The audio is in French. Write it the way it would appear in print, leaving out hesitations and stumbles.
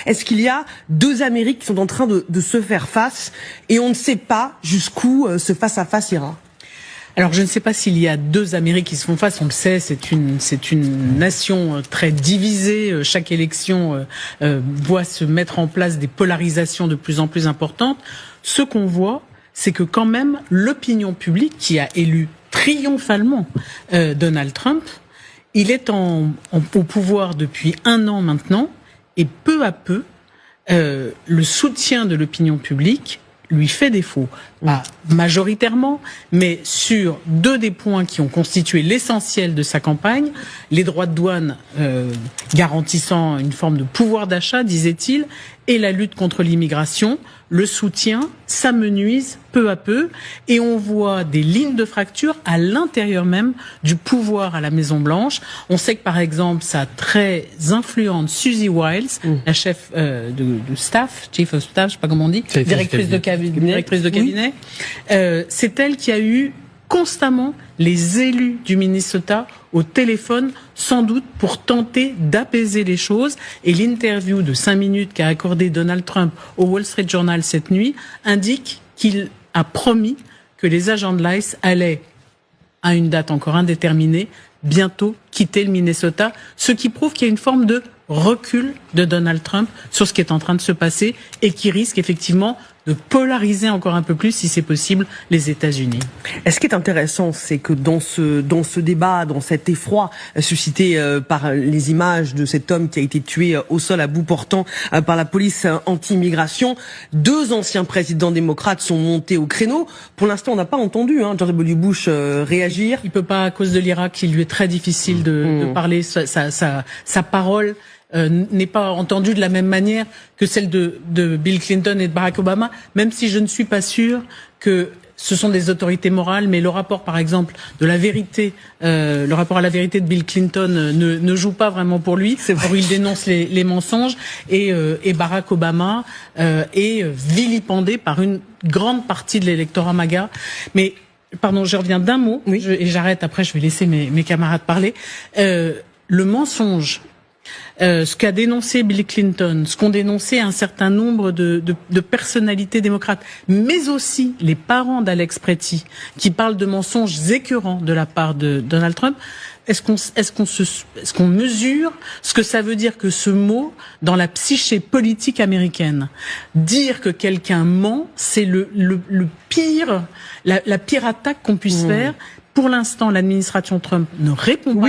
Est-ce qu'il y a deux Amériques qui sont en train de se faire face et on ne sait pas jusqu'où ce face-à-face ira? Alors je ne sais pas s'il y a deux Amériques qui se font face, on le sait, c'est une nation très divisée, chaque élection voit se mettre en place des polarisations de plus en plus importantes. Ce qu'on voit, c'est que quand même l'opinion publique qui a élu triomphalement Donald Trump, il est au pouvoir depuis 1 an maintenant, et peu à peu, le soutien de l'opinion publique lui fait défaut. Pas majoritairement, mais sur 2 des points qui ont constitué l'essentiel de sa campagne, les droits de douane garantissant une forme de pouvoir d'achat, disait-il, et la lutte contre l'immigration, le soutien s'amenuise peu à peu, et on voit des lignes de fracture à l'intérieur même du pouvoir à la Maison-Blanche. On sait que, par exemple, sa très influente Susie Wiles, la chef de staff, chief of staff, je sais pas comment on dit, directrice de cabinet, c'est elle qui a eu constamment les élus du Minnesota au téléphone, sans doute pour tenter d'apaiser les choses. Et l'interview de 5 minutes qu'a accordé Donald Trump au Wall Street Journal cette nuit indique qu'il a promis que les agents de l'ICE allaient, à une date encore indéterminée, bientôt quitter le Minnesota, ce qui prouve qu'il y a une forme de recul de Donald Trump sur ce qui est en train de se passer et qui risque effectivement de polariser encore un peu plus, si c'est possible, les États-Unis. Et ce qui est intéressant, c'est que dans ce débat, dans cet effroi suscité par les images de cet homme qui a été tué au sol à bout portant par la police anti-immigration, 2 anciens présidents démocrates sont montés au créneau. Pour l'instant, on n'a pas entendu George W. Bush réagir. Il peut pas, à cause de l'Irak, il lui est très difficile de parler. Sa parole n'est pas entendue de la même manière que celle de Bill Clinton et de Barack Obama, même si je ne suis pas sûr que ce sont des autorités morales, mais le rapport, par exemple, de la vérité, le rapport à la vérité de Bill Clinton ne joue pas vraiment pour lui. Or, il dénonce les mensonges et Barack Obama est vilipendé par une grande partie de l'électorat MAGA. Mais pardon, je reviens d'un mot et j'arrête. Après, je vais laisser mes camarades parler. Le mensonge. Ce qu'a dénoncé Bill Clinton, ce qu'ont dénoncé un certain nombre de personnalités démocrates, mais aussi les parents d'Alex Pretty, qui parlent de mensonges écœurants de la part de Donald Trump. Est-ce qu'on mesure ce que ça veut dire que ce mot dans la psyché politique américaine? Dire que quelqu'un ment, c'est le pire, la pire attaque qu'on puisse faire. Pour l'instant, l'administration Trump ne répond pas.